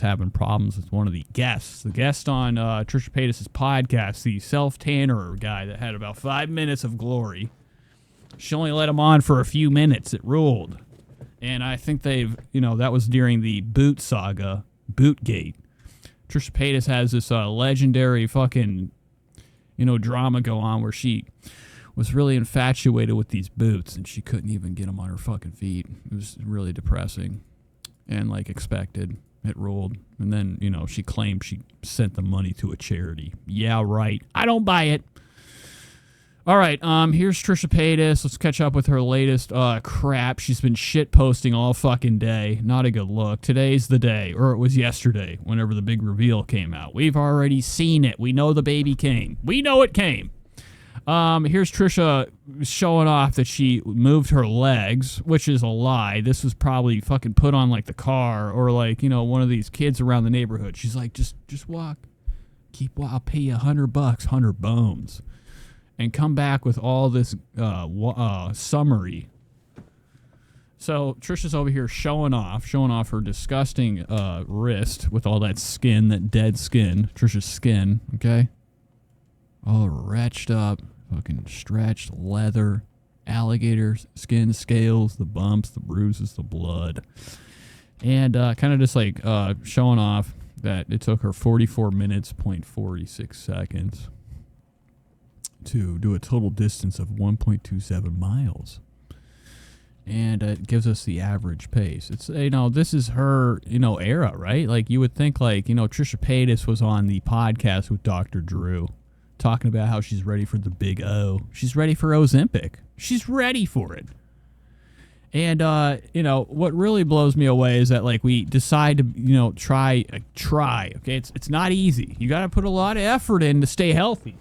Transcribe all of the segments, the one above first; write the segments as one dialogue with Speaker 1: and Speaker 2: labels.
Speaker 1: having problems with one of the guests. The guest on Trisha Paytas' podcast, the self-tanner guy that had about 5 minutes of glory. She only let him on for a few minutes. It ruled. And I think they've, that was during the Boot saga, Bootgate. Trisha Paytas has this legendary fucking, drama go on where she was really infatuated with these boots and she couldn't even get them on her fucking feet. It was really depressing and like expected. It ruled. And then, she claimed she sent the money to a charity. Yeah, right. I don't buy it. All right, here's Trisha Paytas. Let's catch up with her latest crap. She's been shit posting all fucking day. Not a good look. Today's the day, or it was yesterday, whenever the big reveal came out. We've already seen it. We know the baby came. We know it came. Here's Trisha showing off that she moved her legs, which is a lie. This was probably fucking put on like the car or like, one of these kids around the neighborhood. She's like, just walk. I'll pay you $100, 100 bones. And come back with all this summary. So Trisha's over here showing off her disgusting wrist with all that skin, that dead skin, Trisha's skin, okay? All wretched up, fucking stretched leather, alligator skin scales, the bumps, the bruises, the blood. And kind of just like showing off that it took her 44 minutes, 0.46 seconds. To do a total distance of 1.27 miles. And it gives us the average pace. It's, this is her, era, right? Like, you would think, like, Trisha Paytas was on the podcast with Dr. Drew talking about how she's ready for the big O. She's ready for Ozempic. She's ready for it. And, what really blows me away is that, like, we decide to, try. Okay, it's not easy. You got to put a lot of effort in to stay healthy.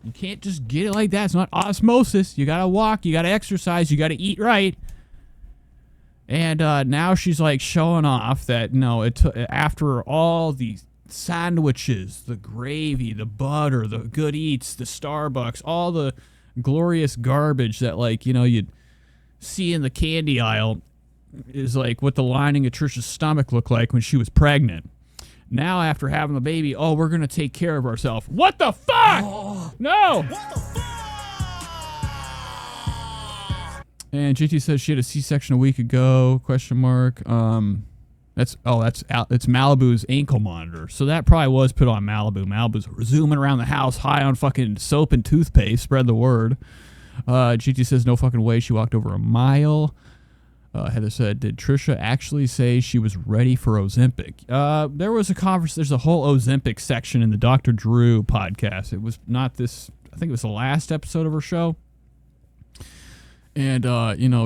Speaker 1: You can't just get it like that. It's not osmosis. You got to walk. You got to exercise. You got to eat right. And now she's like showing off that, after all these sandwiches, the gravy, the butter, the good eats, the Starbucks, all the glorious garbage that, like, you'd see in the candy aisle is like what the lining of Trisha's stomach looked like when she was pregnant. Now, after having the baby, we're going to take care of ourselves. What the fuck? Oh. No. What the fuck? And JT says she had a C-section a week ago, question mark. It's Malibu's ankle monitor. So that probably was put on Malibu. Malibu's zooming around the house high on fucking soap and toothpaste. Spread the word. GT says no fucking way she walked over a mile. Heather said, did Trisha actually say she was ready for Ozempic? There was a conference. There's a whole Ozempic section in the Dr. Drew podcast. It was not this. I think it was the last episode of her show. And,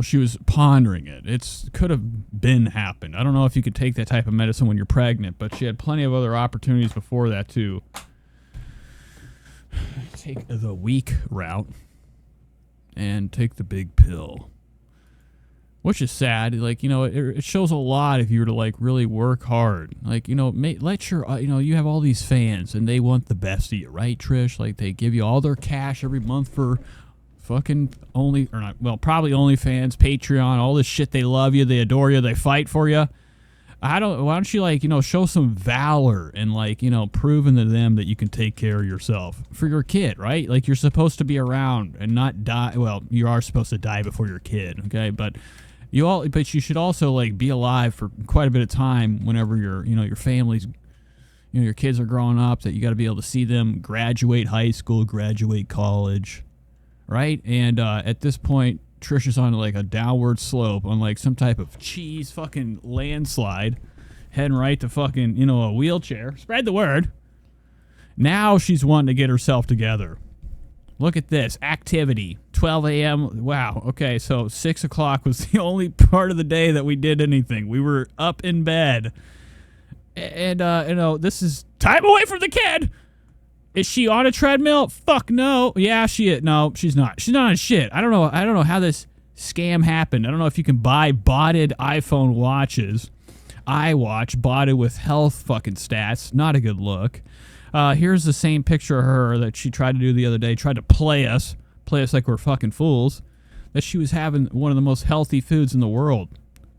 Speaker 1: she was pondering it. It could have been happened. I don't know if you could take that type of medicine when you're pregnant, but she had plenty of other opportunities before that to take the weak route and take the big pill. Which is sad. Like, it shows a lot if you were to, like, really work hard. Like, let your, you have all these fans and they want the best of you, right, Trish? Like, they give you all their cash every month for fucking probably OnlyFans, Patreon, all this shit. They love you, they adore you, they fight for you. Why don't you, like, show some valor and, like, proving to them that you can take care of yourself for your kid, right? Like, you're supposed to be around and not die. Well, you are supposed to die before your kid, okay? But you should also, like, be alive for quite a bit of time whenever your family's, your kids are growing up, that you got to be able to see them graduate high school, graduate college, right? And at this point, Trisha's on, like, a downward slope on, like, some type of cheese fucking landslide, heading right to fucking, a wheelchair. Spread the word. Now she's wanting to get herself together. Look at this. Activity. 12 a.m. Wow. Okay, so 6 o'clock was the only part of the day that we did anything. We were up in bed. And, this is time away from the kid. Is she on a treadmill? Fuck no. Yeah, she is. No, she's not. She's not on shit. I don't know how this scam happened. I don't know if you can buy botted iPhone watches. iWatch botted with health fucking stats. Not a good look. Here's the same picture of her that she tried to do the other day. Tried to play us like we're fucking fools. That she was having one of the most healthy foods in the world.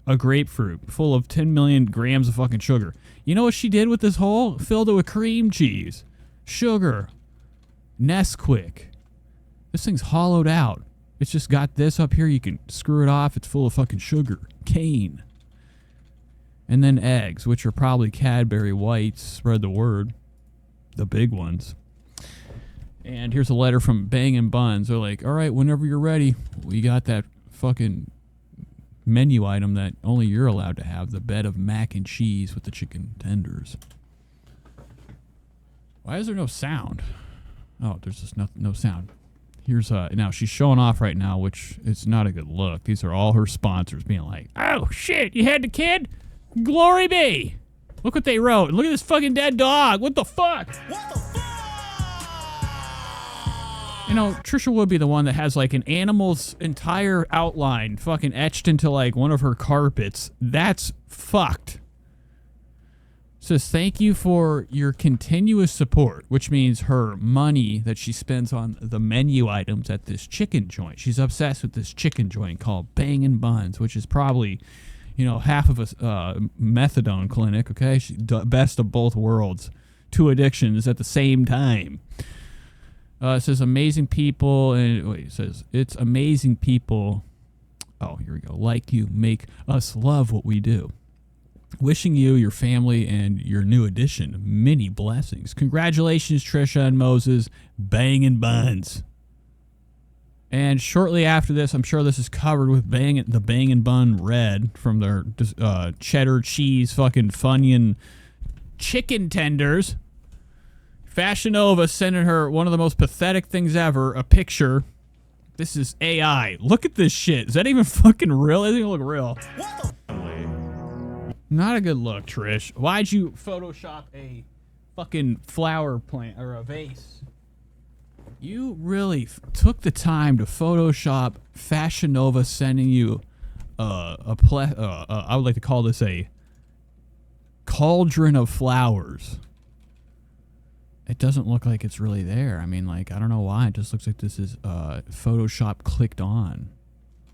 Speaker 1: a grapefruit full of 10 million grams of fucking sugar. You know what she did with this hole? Filled it with cream cheese, sugar, Nesquik. This thing's hollowed out. It's just got this up here. You can screw it off. It's full of fucking sugar, cane. And then eggs, which are probably Cadbury Whites. Spread the word. The big ones. And here's a letter from Bangin' Buns. They're like, all right, whenever you're ready, we got that fucking menu item that only you're allowed to have, the bed of mac and cheese with the chicken tenders. Why is there no sound? Oh, there's just no sound. Here's now she's showing off right now, which is not a good look. These are all her sponsors being like, oh shit, you had the kid? Glory be. Look what they wrote. Look at this fucking dead dog. What the fuck? What the fuck? You know, Trisha would be the one that has like an animal's entire outline fucking etched into like one of her carpets. That's fucked. Says thank you for your continuous support, which means her money that she spends on the menu items at this chicken joint. She's obsessed with this chicken joint called Bangin' Buns, which is probably, you know, half of a methadone clinic, okay? Best of both worlds. Two addictions at the same time. It says amazing people, and wait, it says it's amazing people. Oh, here we go. Like you make us love what we do. Wishing you, your family, and your new addition many blessings. Congratulations, Trisha and Moses. Bangin' Buns. And shortly after this, I'm sure this is covered with the Bangin' Bun Red from their cheddar cheese fucking Funyun chicken tenders. Fashion Nova sending her one of the most pathetic things ever, a picture. This is AI. Look at this shit. Is that even fucking real? It doesn't even look real. Not a good look, Trish. Why'd you Photoshop a fucking flower plant or a vase? You really took the time to Photoshop Fashion Nova sending you I would like to call this a cauldron of flowers. It doesn't look like it's really there. I mean, like, I don't know why. It just looks like this is Photoshop clicked on.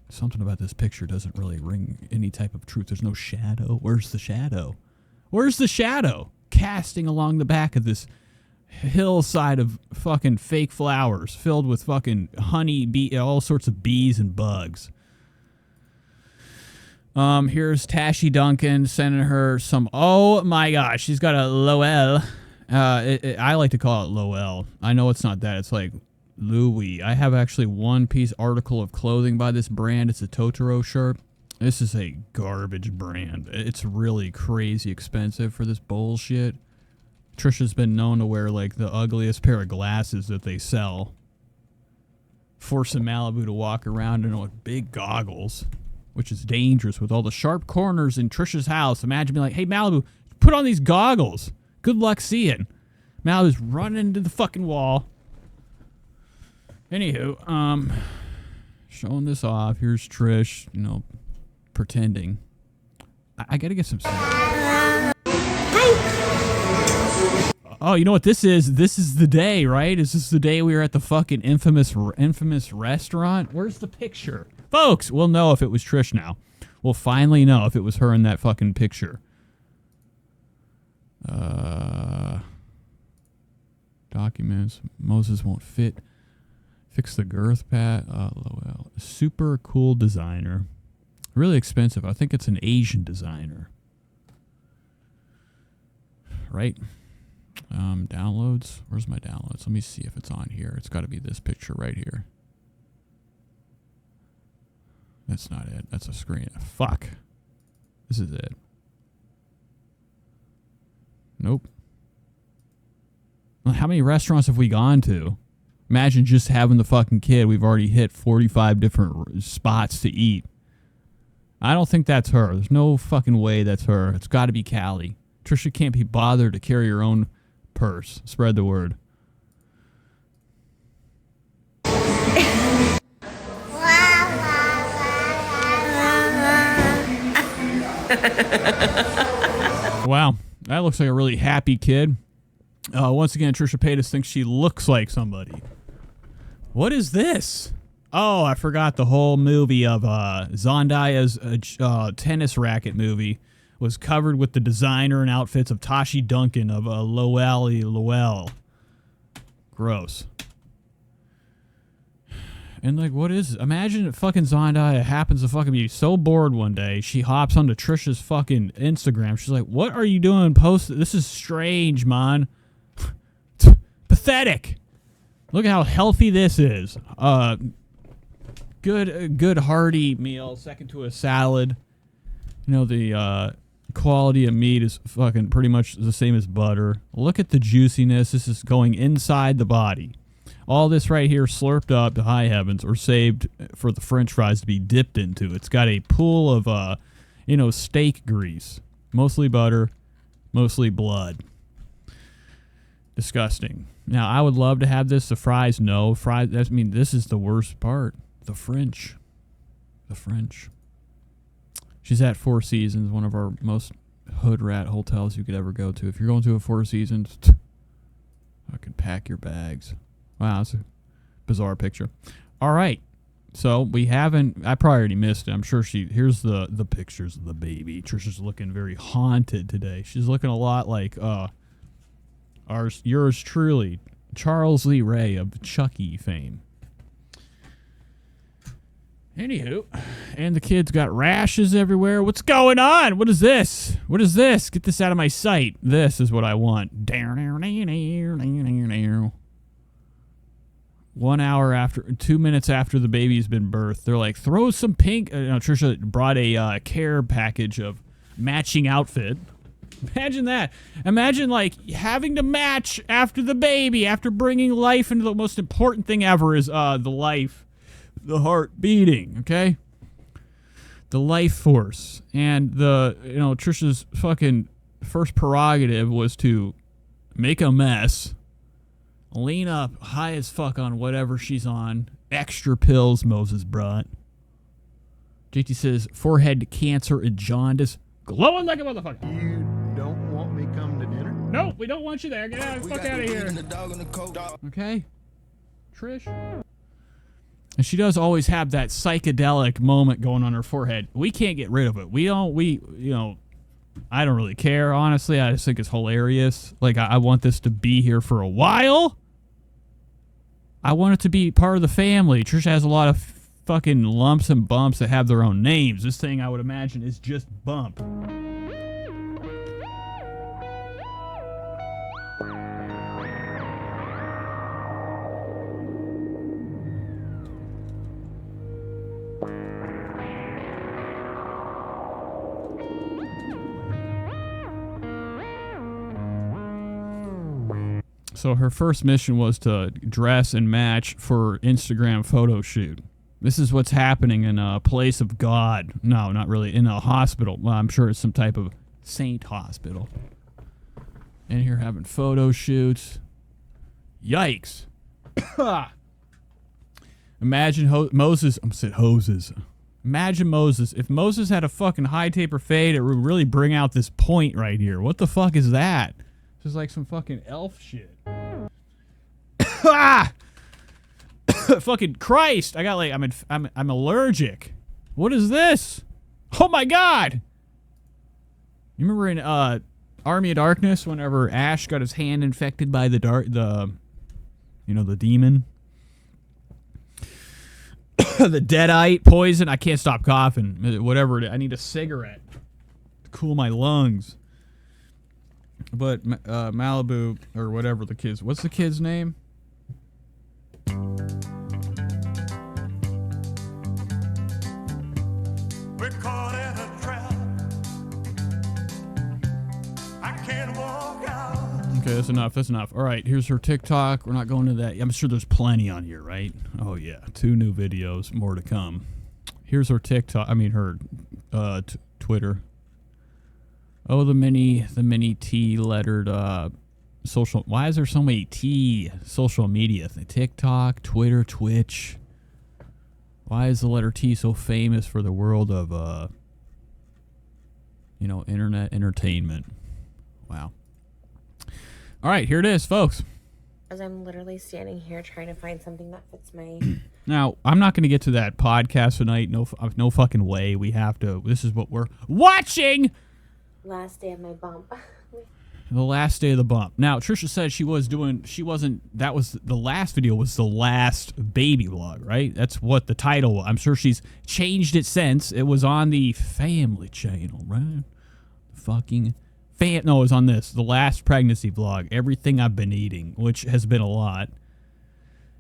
Speaker 1: Something about this picture doesn't really ring any type of truth. There's no shadow. Where's the shadow? Where's the shadow? Casting along the back of this hillside of fucking fake flowers filled with fucking honey, all sorts of bees and bugs. Here's Tashi Duncan sending her some, oh my gosh, she's got a Lowell. I like to call it Lowell. I know it's not that. It's like Louis. I have actually one piece article of clothing by this brand. It's a Totoro shirt. This is a garbage brand. It's really crazy expensive for this bullshit. Trisha's been known to wear like the ugliest pair of glasses that they sell. Forcing Malibu to walk around in with big goggles, which is dangerous with all the sharp corners in Trisha's house. Imagine being like, hey Malibu, put on these goggles. Good luck seeing. Malibu's running into the fucking wall. Anywho, showing this off. Here's Trish, you know, pretending. I gotta get some sound. Oh, you know what this is? This is the day, right? Is this the day we were at the fucking infamous restaurant? Where's the picture? Folks, we'll know if it was Trish now. We'll finally know if it was her in that fucking picture. Documents. Moses won't fit. Fix the girth pad. Lowell. Super cool designer. Really expensive. I think it's an Asian designer. Right? Downloads. Where's my downloads? Let me see if it's on here. It's got to be this picture right here. That's not it. That's a screen. Fuck. This is it. Nope. How many restaurants have we gone to? Imagine just having the fucking kid. We've already hit 45 different spots to eat. I don't think that's her. There's no fucking way that's her. It's got to be Callie. Trisha can't be bothered to carry her own purse. Spread the word. Wow. That looks like a really happy kid. Once again, Trisha Paytas thinks she looks like somebody. What is this? Oh, I forgot the whole movie of Zondaya's tennis racket movie was covered with the designer and outfits of Tashi Duncan of Lowell. Gross. And like, what is it? Imagine if fucking Zondaya happens to fucking be so bored one day, she hops onto Trisha's fucking Instagram. She's like, what are you doing? This is strange, man. Pathetic. Look at how healthy this is. Good hearty meal, second to a salad. You know, the quality of meat is fucking pretty much the same as butter. Look at the juiciness. This is going inside the body. All this right here slurped up to high heavens or saved for the french fries to be dipped into. It's got a pool of, steak grease. Mostly butter, mostly blood. Disgusting. Now, I would love to have this. The fries, no. This is the worst part. The French. She's at Four Seasons, one of our most hood rat hotels you could ever go to. If you're going to a Four Seasons, fucking pack your bags. Wow, that's a bizarre picture. All right. So we haven't, I probably already missed it. I'm sure here's the pictures of the baby. Trisha's looking very haunted today. She's looking a lot like yours truly, Charles Lee Ray of Chucky fame. Anywho, and the kid's got rashes everywhere. What's going on? What is this? Get this out of my sight. This is what I want. 1 hour after, 2 minutes after the baby's been birthed, they're like, throw some pink. Trisha brought a care package of matching outfit. Imagine that. Imagine like having to match after the baby, after bringing life into the most important thing ever is the life, the heart beating. Okay, the life force, and Trisha's fucking first prerogative was to make a mess. Lean up high as fuck on whatever she's on. Extra pills Moses brought. JT says, forehead cancer and jaundice. Glowing like a motherfucker.
Speaker 2: You don't want me come to dinner?
Speaker 1: Nope, we don't want you there. Get the fuck out of here. Okay? Trish? And she does always have that psychedelic moment going on her forehead. We can't get rid of it. I don't really care, honestly. I just think it's hilarious. Like, I want this to be here for a while. I want it to be part of the family. Trisha has a lot of fucking lumps and bumps that have their own names. This thing, I would imagine, is just Bump. So her first mission was to dress and match for Instagram photo shoot. This is what's happening in a place of God. No, not really. In a hospital. Well, I'm sure it's some type of saint hospital. And here having photo shoots. Yikes. Imagine Moses. I said hoses. Imagine Moses. If Moses had a fucking high taper fade, it would really bring out this point right here. What the fuck is that? This is like some fucking elf shit. Fucking Christ! I got like I'm allergic. What is this? Oh my god! You remember in Army of Darkness whenever Ash got his hand infected by the demon, the deadite poison. I can't stop coughing. Whatever it is. I need a cigarette to cool my lungs. But Malibu or whatever the kids. What's the kid's name?
Speaker 3: We're caught in a trap. I can't walk out.
Speaker 1: Okay, that's enough. All right, here's her TikTok. We're not going to that. I'm sure there's plenty on here, right? Oh yeah, 2 new videos, more to come. Here's her TikTok. I mean her Twitter. Oh, the many T lettered social. Why is there so many T social media? TikTok, Twitter, Twitch. Why is the letter T so famous for the world of internet entertainment? Wow. All right, here it is, folks.
Speaker 4: As I'm literally standing here trying to find something that fits my...
Speaker 1: Now, I'm not going to get to that podcast tonight. No fucking way. We have to. This is what we're watching.
Speaker 4: Last day of my bump.
Speaker 1: The last day of the bump. Now, Trisha said that was the last video was the last baby vlog, right? That's what the title was. I'm sure she's changed it since. It was on the family channel, right? No, it was on this. The last pregnancy vlog. Everything I've been eating, which has been a lot.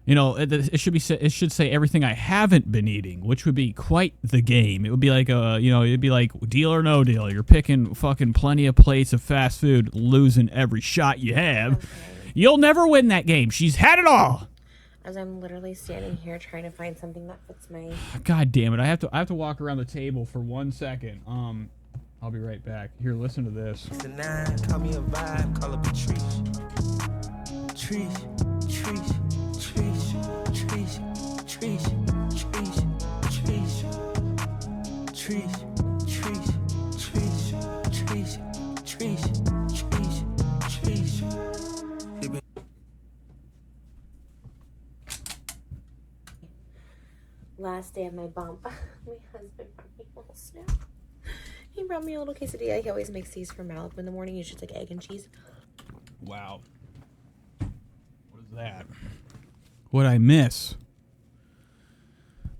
Speaker 1: You know, it should say everything I haven't been eating, which would be quite the game. It would be like it'd be like deal or no deal. You're picking fucking plenty of plates of fast food, losing every shot you have. Okay. You'll never win that game. She's had it all.
Speaker 4: As I'm literally standing here trying to find something that fits my...
Speaker 1: God damn it! I have to walk around the table for 1 second. I'll be right back. Here, listen to this.
Speaker 5: Call me a vibe, call up a Trish.
Speaker 4: Last day of my bump. My husband brought me a little snack. He brought me a little quesadilla. He always makes these for Malibu in the morning. Usually it's like egg and cheese.
Speaker 1: Wow. What is that? What'd I miss?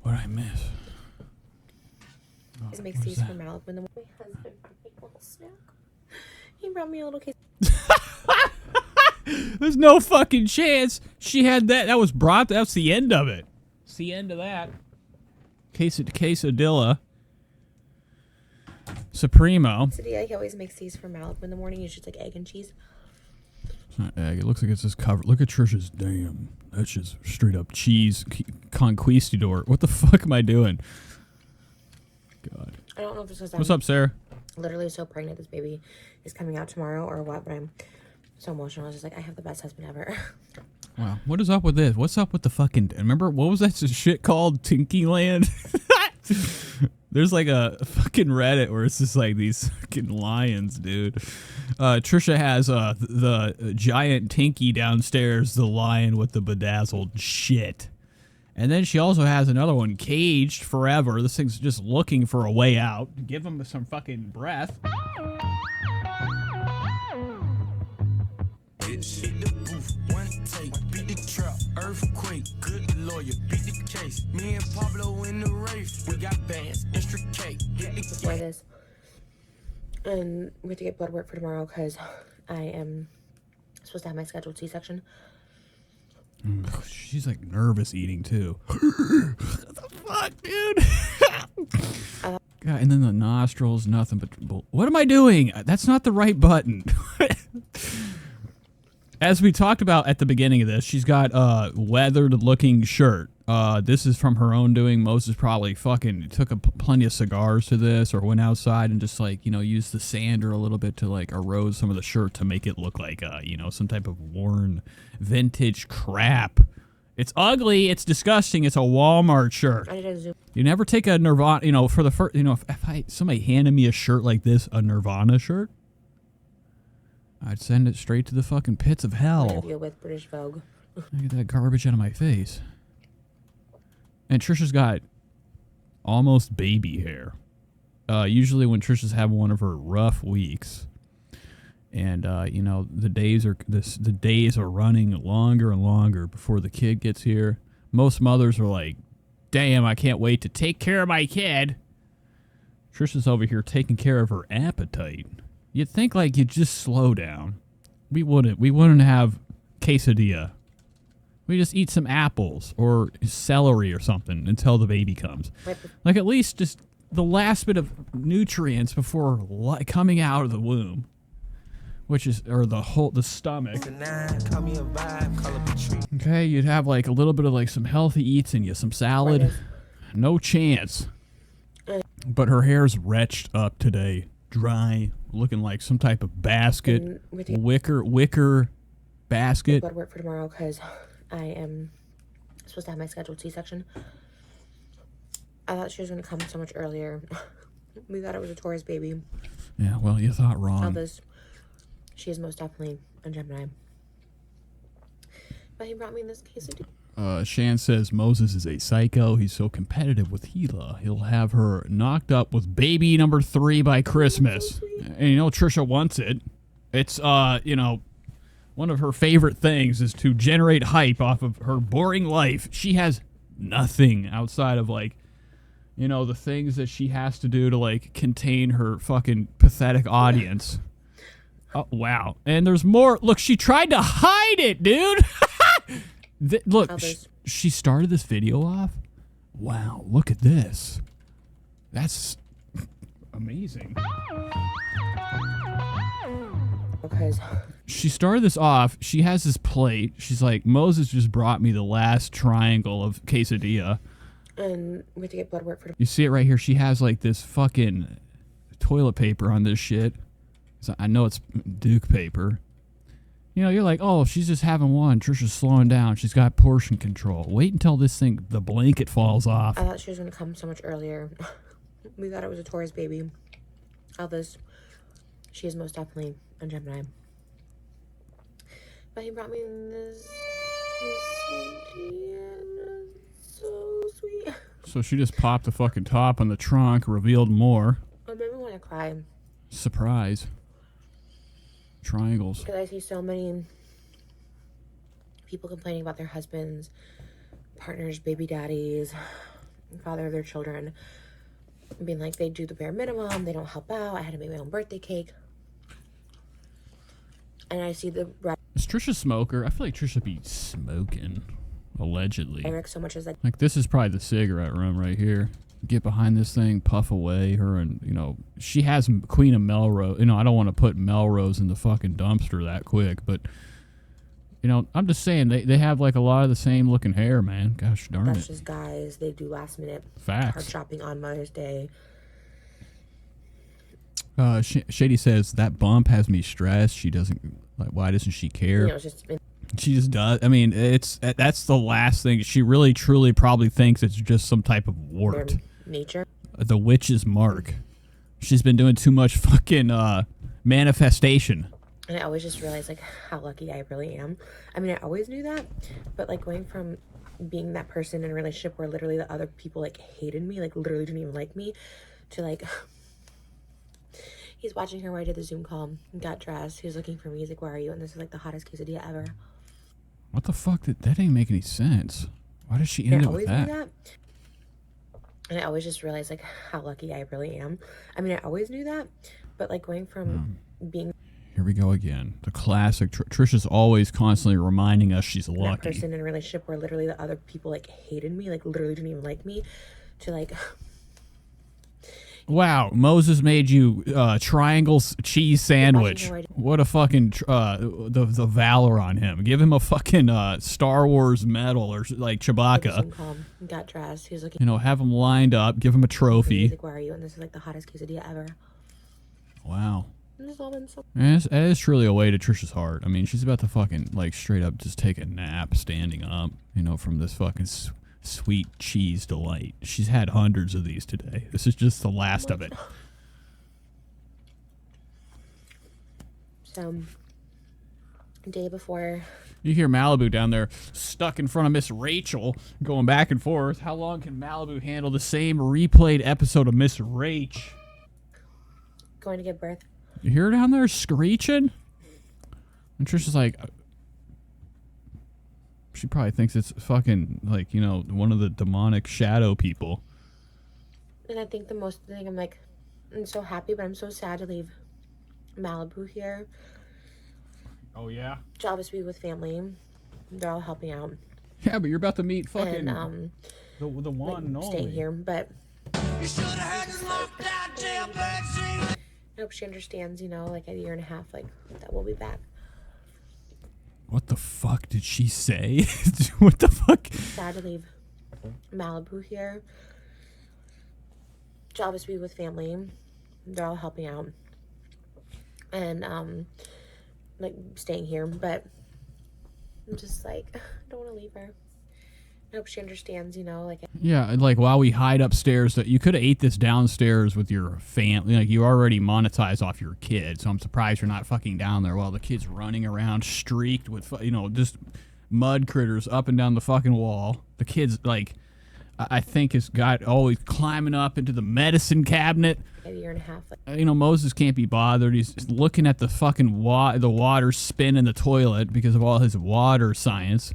Speaker 4: He makes these for Malibu in the morning. My husband brought me a little snack. He brought me a little quesadilla.
Speaker 1: There's no fucking chance she had that. That was brought. That's the end of it. It's the end of that. Quesadilla. Supremo.
Speaker 4: He always makes these for Malibu in the morning. Usually it's like egg and cheese.
Speaker 1: It's not egg. It looks like it's just covered. Look at Trisha's. Damn. That's just straight up cheese conquistador. What the fuck am I doing? God.
Speaker 4: I don't know if this is...
Speaker 1: What's up, Sarah?
Speaker 4: Literally so pregnant. This baby is coming out tomorrow or what, but I'm so emotional. I was just like, I have the best husband ever.
Speaker 1: Wow. What is up with this? What's up with the fucking... Remember, what was that shit called? Tinky Land? There's like a fucking Reddit where it's just like these fucking lions, dude. Trisha has the giant Tinky downstairs, the lion with the bedazzled shit. And then she also has another one caged forever. This thing's just looking for a way out. Give him some fucking breath.
Speaker 5: Hit the booth, one take, beat the trap, earthquake, good lawyer, beat the case. Me and Pablo in the race, we got bands, intricate.
Speaker 4: Before this, and we have to get blood work for tomorrow because I am supposed to have my scheduled C-section.
Speaker 1: She's like nervous eating too. What the fuck, dude? God, and then the nostrils, nothing but... What am I doing? That's not the right button. As we talked about at the beginning of this, she's got a weathered-looking shirt. This is from her own doing. Moses probably fucking took plenty of cigars to this or went outside and just, like, you know, used the sander a little bit to, like, erode some of the shirt to make it look like, you know, some type of worn vintage crap. It's ugly. It's disgusting. It's a Walmart shirt. You never take a Nirvana, you know, for the first, you know, if somebody handed me a shirt like this, a Nirvana shirt, I'd send it straight to the fucking pits of hell.
Speaker 4: Interview with British Vogue.
Speaker 1: Get that garbage out of my face. And Trisha's got almost baby hair. Usually when Trisha's having one of her rough weeks, and you know, the days are running longer and longer before the kid gets here. Most mothers are like, "Damn, I can't wait to take care of my kid." Trisha's over here taking care of her appetite. You'd think like you'd just slow down. We wouldn't have quesadilla. We just eat some apples or celery or something until the baby comes. Like at least just the last bit of nutrients before coming out of the womb, which is the stomach. Okay, you'd have like a little bit of like some healthy eats in you, some salad. No chance. But her hair's wretched up today, dry, looking like some type of basket, wicker basket.
Speaker 4: Blood work for tomorrow because I am supposed to have my scheduled C-section. I thought she was going to come so much earlier. We thought it was a Taurus baby.
Speaker 1: Yeah, well, you thought wrong.
Speaker 4: She is most definitely a Gemini. But he brought me this quesadilla.
Speaker 1: Shan says Moses is a psycho. He's so competitive with Gila. He'll have her knocked up with baby number 3 by Christmas. And you know Trisha wants it. It's, you know, one of her favorite things is to generate hype off of her boring life. She has nothing outside of, like, you know, the things that she has to do to, like, contain her fucking pathetic audience. Oh, wow. And there's more. Look, she tried to hide it, dude. Look, she started this video off. Wow, look at this. That's amazing.
Speaker 4: Because
Speaker 1: She started this off. She has this plate. She's like, Moses just brought me the last triangle of quesadilla.
Speaker 4: and we have to get blood work for.
Speaker 1: You see it right here. She has like this fucking toilet paper on this shit. So I know it's Duke paper. You know, you're like, oh, she's just having one. Trisha's slowing down. She's got portion control. Wait until this thing, the blanket falls off.
Speaker 4: I thought she was going to come so much earlier. We thought it was a Taurus baby. Elvis, she is most definitely a Gemini. But he brought me this so sweet.
Speaker 1: So she just popped the fucking top on the trunk, revealed more.
Speaker 4: It made me want to cry.
Speaker 1: Surprise. Triangles.
Speaker 4: Because I see so many people complaining about their husbands, partners, baby daddies, father of their children, being like, they do the bare minimum, they don't help out, I had to make my own birthday cake. And I see the
Speaker 1: Is Trisha a smoker? I feel like Trisha be smoking, allegedly.
Speaker 4: Eric so much as
Speaker 1: Like, this is probably the cigarette room right here. Get behind this thing, puff away. Her and, you know, she has Queen of Melrose. You know, I don't want to put Melrose in the fucking dumpster that quick, but, you know, I'm just saying, they have, like, a lot of the same looking hair, man. Gosh darn
Speaker 4: that's
Speaker 1: it.
Speaker 4: just guys, they do last minute
Speaker 1: Facts.
Speaker 4: card shopping on Mother's Day.
Speaker 1: Shady says, that bump has me stressed. She doesn't, like, why doesn't she care?
Speaker 4: You know, it's just
Speaker 1: She just does. I mean, that's the last thing. She really, truly probably thinks it's just some type of wart.
Speaker 4: their nature.
Speaker 1: The witch's mark. She's been doing too much fucking manifestation.
Speaker 4: And I always just realize, like, how lucky I really am. I mean, I always knew that, but, like, going from being that person in a relationship where literally the other people, like, hated me, like, literally didn't even like me, to, like, he's watching her while I did the Zoom call, got dressed, he was looking for me, he's like, where are you? And this is, like, the hottest quesadilla ever.
Speaker 1: What the fuck? That didn't make any sense. Why does she end it with that?
Speaker 4: Knew that. And I always just realized, like, how lucky I really am. I mean, I always knew that, but, like, going from being
Speaker 1: Here we go again. The classic. Trisha's always constantly reminding us she's
Speaker 4: that
Speaker 1: lucky.
Speaker 4: person in a relationship where literally the other people, like, hated me, like, literally didn't even like me, to, like...
Speaker 1: Wow, Moses made you triangles cheese sandwich. What a fucking the valor on him. Give him a fucking Star Wars medal or like Chewbacca.
Speaker 4: Got dressed. He was looking.
Speaker 1: You know, have him lined up. Give him a trophy.
Speaker 4: He's like, where are you? And this is like the hottest quesadilla ever.
Speaker 1: Wow.
Speaker 4: And it's all been so.
Speaker 1: It is truly a way to Trisha's heart. I mean, she's about to fucking like straight up just take a nap standing up. You know, from this fucking sweet cheese delight. She's had hundreds of these today. This is just the last of it.
Speaker 4: So, day before.
Speaker 1: You hear Malibu down there stuck in front of Miss Rachel going back and forth. How long can Malibu handle the same replayed episode of Miss Rach?
Speaker 4: Going to give birth.
Speaker 1: You hear her down there screeching? And Trisha's like... She probably thinks it's fucking, like, you know, one of the demonic shadow people.
Speaker 4: And I think the most thing, I'm like, I'm so happy, but I'm so sad to leave Malibu here.
Speaker 1: Oh, yeah?
Speaker 4: Job is to be with family. They're all helping out.
Speaker 1: Yeah, but you're about to meet fucking
Speaker 4: And,
Speaker 1: the one and only.
Speaker 4: staying here, but
Speaker 3: You should have heard the locked out jailbird sing.
Speaker 4: I hope she understands, you know, like a year and a half, like, that we'll be back.
Speaker 1: What the fuck did she say? What the fuck?
Speaker 4: Sad to leave Malibu here. Job is to be with family. They're all helping out. And, like, staying here. But I'm just like, I don't want to leave her. I hope she understands, you know, like...
Speaker 1: Yeah, like while we hide upstairs, that you could have ate this downstairs with your family. Like you already monetized off your kid, so I'm surprised you're not fucking down there while the kid's running around streaked with, you know, just mud critters up and down the fucking wall. The kid's like, I think has got always climbing up into the medicine cabinet.
Speaker 4: A year and a half.
Speaker 1: You know, Moses can't be bothered. He's looking at the fucking the water spin in the toilet because of all his water science.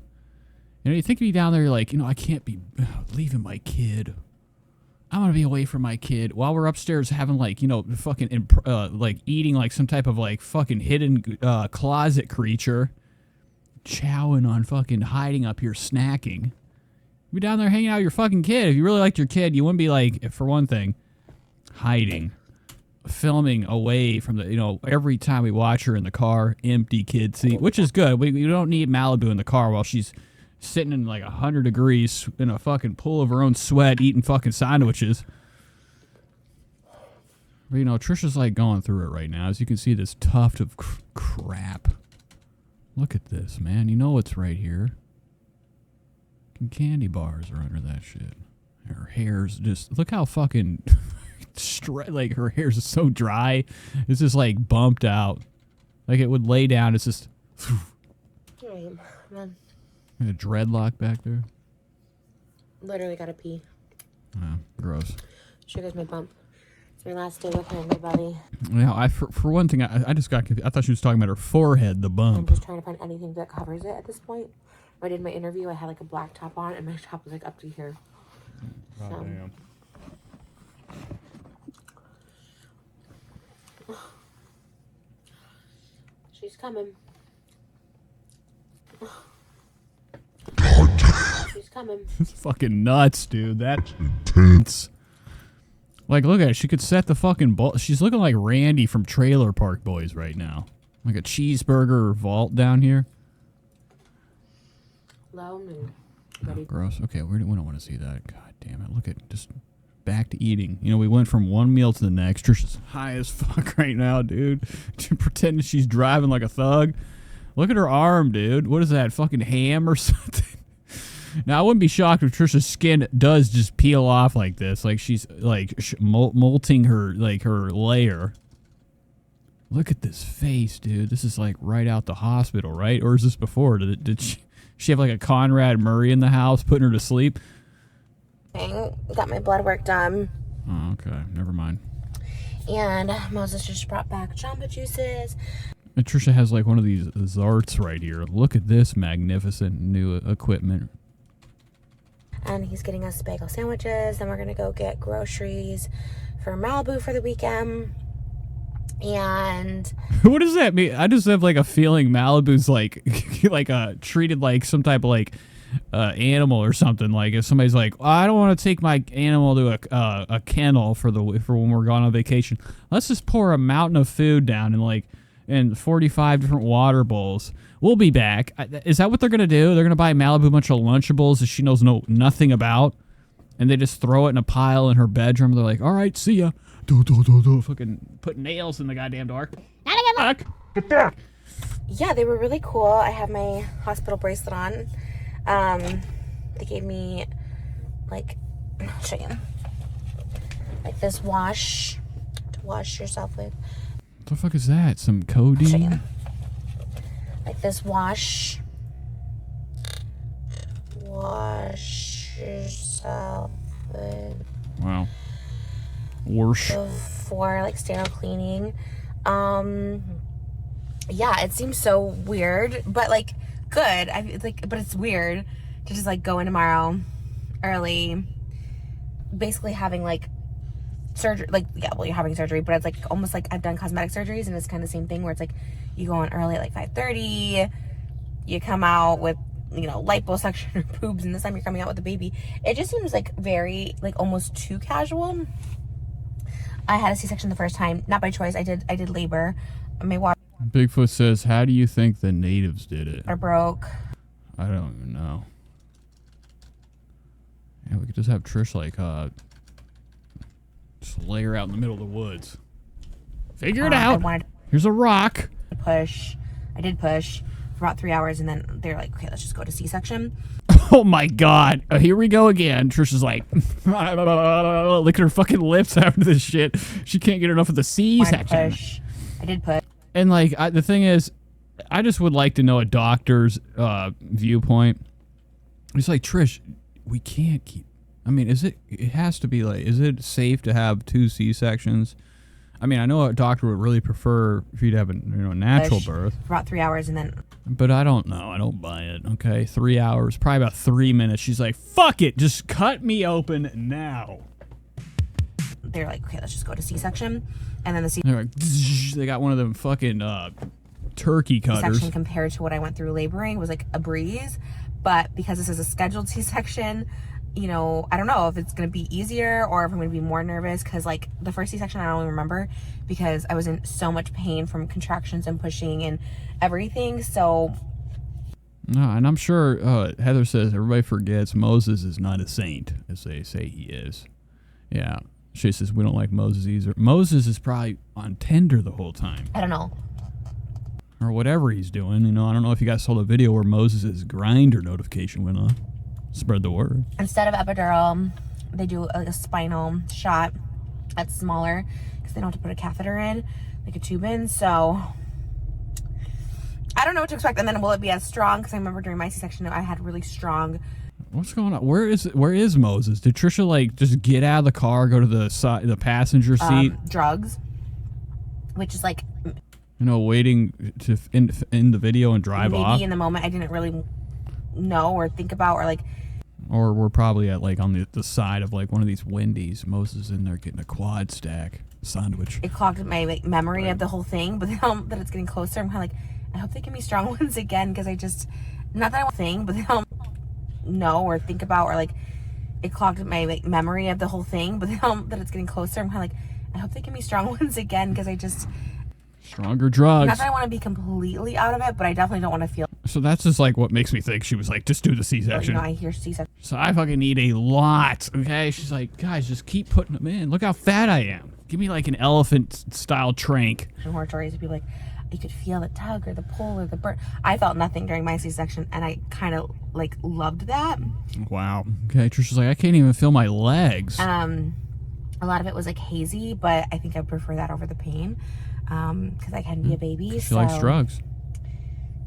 Speaker 1: You know, you think of me down there, you're like, I can't be leaving my kid. I want to be away from my kid while we're upstairs having like, fucking like eating like some type of like fucking hidden closet creature, chowing on fucking hiding up here snacking. Be down there hanging out with your fucking kid. If you really liked your kid, you wouldn't be like, for one thing, hiding, filming away from the, every time we watch her in the car, empty kid seat, which is good. We don't need Malibu in the car while she's sitting in like 100 degrees in a fucking pool of her own sweat, eating fucking sandwiches. But Trisha's like going through it right now. As you can see, this tuft of crap. Look at this, man. You know it's right here. Candy bars are under that shit. Her hair's just, look how fucking like her hair's so dry. It's just like bumped out. Like it would lay down. It's just
Speaker 4: Alright, man.
Speaker 1: a dreadlock back there.
Speaker 4: Literally gotta pee.
Speaker 1: Oh, gross.
Speaker 4: Show you guys my bump. It's my last day with her in my belly.
Speaker 1: Yeah, for one thing, I just got confused. I thought she was talking about her forehead, the
Speaker 4: I'm
Speaker 1: bump.
Speaker 4: just trying to find anything that covers it at this point. When I did my interview, I had like a black top on, and my top was like up to here.
Speaker 1: Oh,
Speaker 4: So.
Speaker 1: damn.
Speaker 4: She's coming. She's coming.
Speaker 1: It's fucking nuts, dude. That's intense. Like, look at it. She could set the fucking ball. She's looking like Randy from Trailer Park Boys right now. Like a cheeseburger vault down here.
Speaker 4: Low moon.
Speaker 1: Oh, gross. Okay, we don't want to see that. God damn it. Look at just back to eating. We went from one meal to the next. Trisha's high as fuck right now, dude. Pretending she's driving like a thug. Look at her arm, dude. What is that? Fucking ham or something? Now, I wouldn't be shocked if Trisha's skin does just peel off like this. Like she's like molting her, like her layer. Look at this face, dude. This is like right out the hospital, right? Or is this before? Did she have like a Conrad Murray in the house putting her to sleep?
Speaker 4: Got my blood work done.
Speaker 1: Oh, okay. Never mind.
Speaker 4: And Moses just brought back Jamba Juices.
Speaker 1: And Trisha has like one of these Zarts right here. Look at this magnificent new equipment.
Speaker 4: And he's getting us bagel sandwiches. Then we're going to go get groceries for Malibu for the weekend. And
Speaker 1: what does that mean? I just have like a feeling Malibu's like treated like some type of like animal or something. Like if somebody's like, oh, I don't want to take my animal to a kennel for when we're gone on vacation. Let's just pour a mountain of food down and 45 different water bowls. We'll be back. Is that what they're gonna do? They're gonna buy Malibu a bunch of Lunchables that she knows nothing about, and they just throw it in a pile in her bedroom. They're like, all right, see ya. Fucking put nails in the goddamn door.
Speaker 4: yeah, they were really cool. I have my hospital bracelet on. They gave me I'll show you, like this wash to wash yourself with.
Speaker 1: What the fuck is that? Some
Speaker 4: I'll show you.
Speaker 1: codeine?
Speaker 4: Like this wash yourself with.
Speaker 1: Wow. Worse.
Speaker 4: For like sterile cleaning. Yeah, it seems so weird, but like good. But it's weird to just like go in tomorrow early, basically having like surgery. Like, yeah, well, you're having surgery, but it's like almost like I've done cosmetic surgeries, and it's kind of the same thing where it's like you go in early at like 5:30, you come out with liposuction or boobs, and this time you're coming out with a baby. It just seems like very like almost too casual. I had a C-section the first time, not by choice. I did labor. My water
Speaker 1: Bigfoot says, how do you think the natives did it?
Speaker 4: broke.
Speaker 1: I don't even know. Yeah, we could just have Trish just lay her out in the middle of the woods. Figure it out. Here's a rock.
Speaker 4: I did push for about 3 hours, and then they're like, okay, let's just go to C-section.
Speaker 1: Oh my God. Here we go again. Trisha's like, look at her fucking lips after this shit. She can't get enough of the C-section.
Speaker 4: I did push.
Speaker 1: And like, the thing is, I just would like to know a doctor's viewpoint. It's like, Trish, we can't keep. I mean, it has to be like, is it safe to have 2 C-sections? I mean, I know a doctor would really prefer for you to have a natural birth.
Speaker 4: For about 3 hours and then.
Speaker 1: But I don't know. I don't buy it. Okay, 3 hours, probably about 3 minutes. She's like, fuck it, just cut me open now.
Speaker 4: They're like, okay, let's just go to C-section. And then the
Speaker 1: They're like, they got one of them fucking turkey cutters.
Speaker 4: C-section compared to what I went through laboring was like a breeze. But because this is a scheduled C-section, I don't know if it's going to be easier or if I'm going to be more nervous. Because like the first C-section, I don't even remember because I was in so much pain from contractions and pushing and everything. So.
Speaker 1: No, and I'm sure Heather says everybody forgets Moses is not a saint, as they say he is. Yeah. She says we don't like Moses either. Moses is probably on Tinder the whole time.
Speaker 4: I don't know.
Speaker 1: Or whatever he's doing. I don't know if you guys saw the video where Moses' Grindr notification went on. Spread the word.
Speaker 4: Instead of epidural, they do like a spinal shot that's smaller because they don't have to put a catheter in, like a tube in. So I don't know what to expect. And then will it be as strong? Because I remember during my C-section, I had really strong.
Speaker 1: What's going on? Where is Moses? Did Trisha like just get out of the car, go to the passenger seat?
Speaker 4: Drugs, which is like.
Speaker 1: Waiting to end the video and drive off.
Speaker 4: Maybe in the moment I didn't really know or think about or like.
Speaker 1: Or we're probably at like on the side of like one of these Wendy's. Moses in there getting a quad stack sandwich.
Speaker 4: It clogged my memory of the whole thing, but now that it's getting closer, I'm kind of like, I hope they give me strong ones again because I just, not that I want to think, but they don't know or think about or like, it clogged my memory of the whole thing, but now that it's getting closer, I'm kind of like, I hope they give me strong ones again because I just.
Speaker 1: Stronger drugs.
Speaker 4: Not that I want to be completely out of it, but I definitely don't want to feel.
Speaker 1: So that's just like what makes me think she was like, just do the C-section.
Speaker 4: I hear C-section.
Speaker 1: So I fucking need a lot, okay? She's like, guys, just keep putting them in. Look how fat I am. Give me like an elephant-style trank.
Speaker 4: Horror stories would be like, you could feel the tug or the pull or the burn. I felt nothing during my C-section, and I kind of like loved that.
Speaker 1: Wow. Okay, Trisha's like, I can't even feel my legs.
Speaker 4: A lot of it was like hazy, but I think I prefer that over the pain. Because I can be a baby.
Speaker 1: She likes drugs.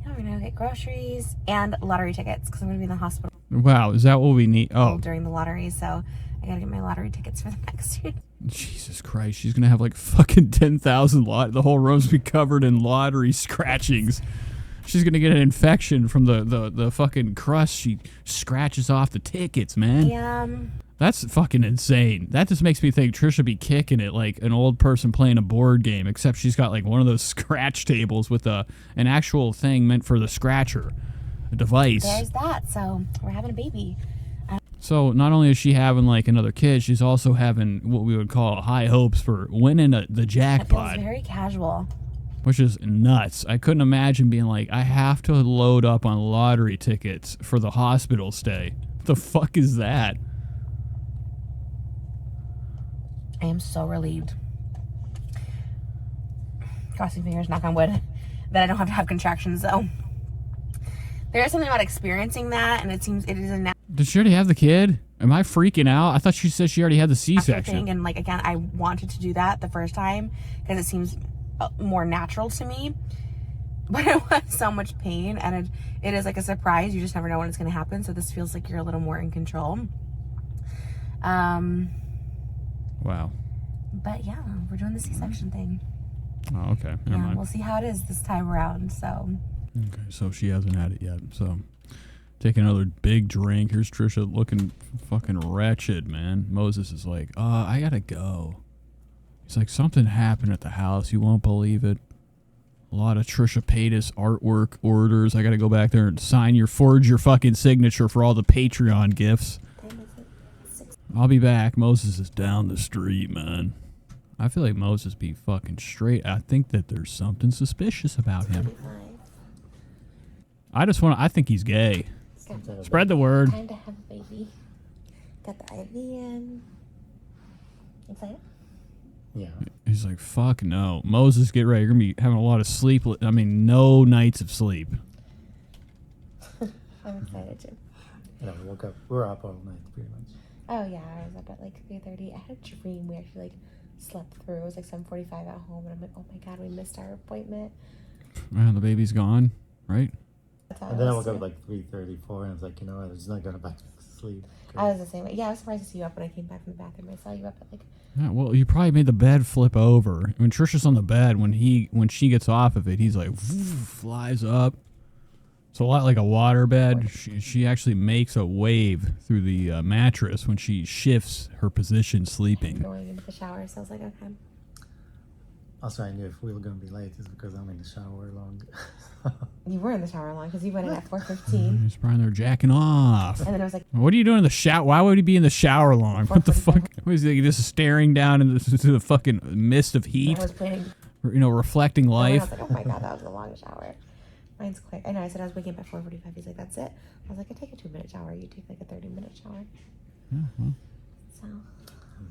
Speaker 4: Yeah, we're gonna get groceries and lottery tickets because I'm gonna be in the hospital.
Speaker 1: Wow, is that what we need? Oh,
Speaker 4: during the lottery, so I gotta get my lottery tickets for the next year.
Speaker 1: Jesus Christ, she's gonna have like fucking 10,000 the whole room's be covered in lottery scratchings. She's gonna get an infection from the fucking crust she scratches off the tickets, man.
Speaker 4: Yeah.
Speaker 1: That's fucking insane. That just makes me think Trisha be kicking it like an old person playing a board game, except she's got like one of those scratch tables with an actual thing meant for the scratcher, a device.
Speaker 4: There's that. So we're having a baby.
Speaker 1: So not only is she having like another kid, she's also having what we would call high hopes for winning the jackpot.
Speaker 4: It feels very casual.
Speaker 1: Which is nuts. I couldn't imagine being like, I have to load up on lottery tickets for the hospital stay. What the fuck is that?
Speaker 4: I am so relieved. Crossing fingers, knock on wood, that I don't have to have contractions though. There is something about experiencing that, and it seems it is a
Speaker 1: Did she already have the kid? Am I freaking out? I thought she said she already had the C-section.
Speaker 4: thing, and like again, I wanted to do that the first time because it seems more natural to me. But it was so much pain, and it is like a surprise. You just never know when it's going to happen. So this feels like you're a little more in control.
Speaker 1: Wow.
Speaker 4: But yeah, we're doing the C-section thing.
Speaker 1: Oh, okay. Never mind.
Speaker 4: We'll see how it is this time around. So.
Speaker 1: Okay, so she hasn't had it yet. So, take another big drink. Here's Trisha looking fucking wretched, man. Moses is like, I gotta go. He's like, something happened at the house. You won't believe it. A lot of Trisha Paytas artwork orders. I gotta go back there and forge your fucking signature for all the Patreon gifts. I'll be back. Moses is down the street, man. I feel like Moses be fucking straight. I think that there's something suspicious about him. I think he's gay. Spread the word.
Speaker 4: Time to have a baby. Got the IV in. Excited?
Speaker 2: Yeah.
Speaker 1: He's like, fuck no. Moses, get ready. You're going to be having a lot of sleep. No nights of sleep.
Speaker 4: I'm excited too.
Speaker 2: Yeah, we woke up. We were up all night, pretty much.
Speaker 4: Oh yeah, I was up at like 3:30. I had a dream. We actually like slept through. It was like 7:45 at home, and I'm like, oh my god, we missed our appointment.
Speaker 1: Man, the baby's gone, right?
Speaker 4: That's how
Speaker 2: And then I
Speaker 4: was
Speaker 2: woke up
Speaker 4: too.
Speaker 2: at like 3:34, and I was like, you know what? I'm just not going back to sleep.
Speaker 4: I was the same way. Yeah, I was surprised to see you up when I came back from the bathroom. I saw you up at like.
Speaker 1: Yeah, well, you probably made the bed flip over. When Trisha's on the bed, when she gets off of it, he's like flies up. It's a lot like a water bed. She actually makes a wave through the mattress when she shifts her position sleeping.
Speaker 4: Going into the shower, so I was like, okay.
Speaker 2: Also, I knew if we were going to be late, it's because I'm in the shower long.
Speaker 4: You were in the shower long because you went in at 4:15,
Speaker 1: He's probably there jacking off.
Speaker 4: and then I was like,
Speaker 1: What are you doing in the shower? Why would he be in the shower long? What the fuck? What is he just staring down into the fucking mist of heat?
Speaker 4: I was planning.
Speaker 1: Reflecting
Speaker 4: And I
Speaker 1: life.
Speaker 4: was like, oh my god, that was a long shower. Mine's quick. I know. I said I was waking up at 4:45. He's like, that's it. I was like, I take a 2-minute shower. You take like a 30-minute shower.
Speaker 1: Yeah, well,
Speaker 4: So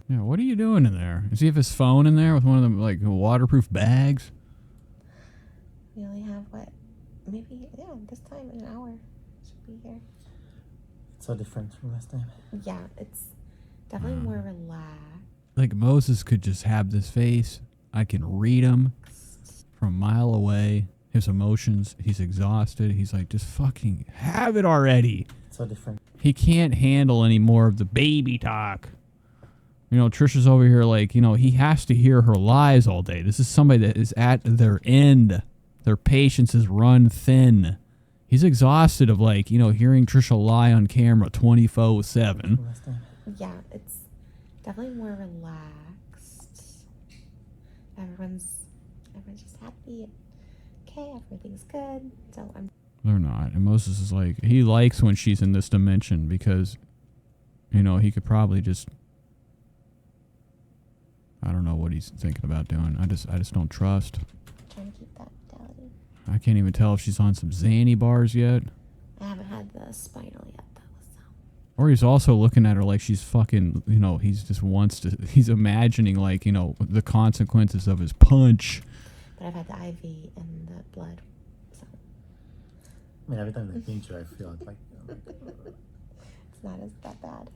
Speaker 1: yeah, what are you doing in there? Does he have his phone in there with one of them like waterproof bags?
Speaker 4: we only have what? Maybe this time in an hour should be here.
Speaker 2: It's so different from last time.
Speaker 4: Yeah, it's definitely more relaxed.
Speaker 1: Like Moses could just have this face. I can read him from a mile away. His emotions. He's exhausted. He's like, just fucking have it already.
Speaker 2: It's so different.
Speaker 1: He can't handle any more of the baby talk. Trisha's over here like, he has to hear her lies all day. This is somebody that is at their end. Their patience is run thin. He's exhausted of like, hearing Trisha lie on camera 24/7.
Speaker 2: From last time.
Speaker 4: Yeah, it's definitely more relaxed. Everyone's just happy. Okay, everything's good. So I'm.
Speaker 1: They're not. And Moses is like, he likes when she's in this dimension because, he could probably just, I don't know what he's thinking about doing. I just don't trust.
Speaker 4: Trying to keep that fidelity.
Speaker 1: I can't even tell if she's on some Xanny bars yet.
Speaker 4: I haven't had the spinal yet, though. So.
Speaker 1: Or he's also looking at her like she's fucking, he's just wants to, he's imagining like, the consequences of his punch.
Speaker 4: But I've had the IV and the blood, so
Speaker 2: I mean, every time they pinch you, I feel it like.
Speaker 4: it's not as that bad.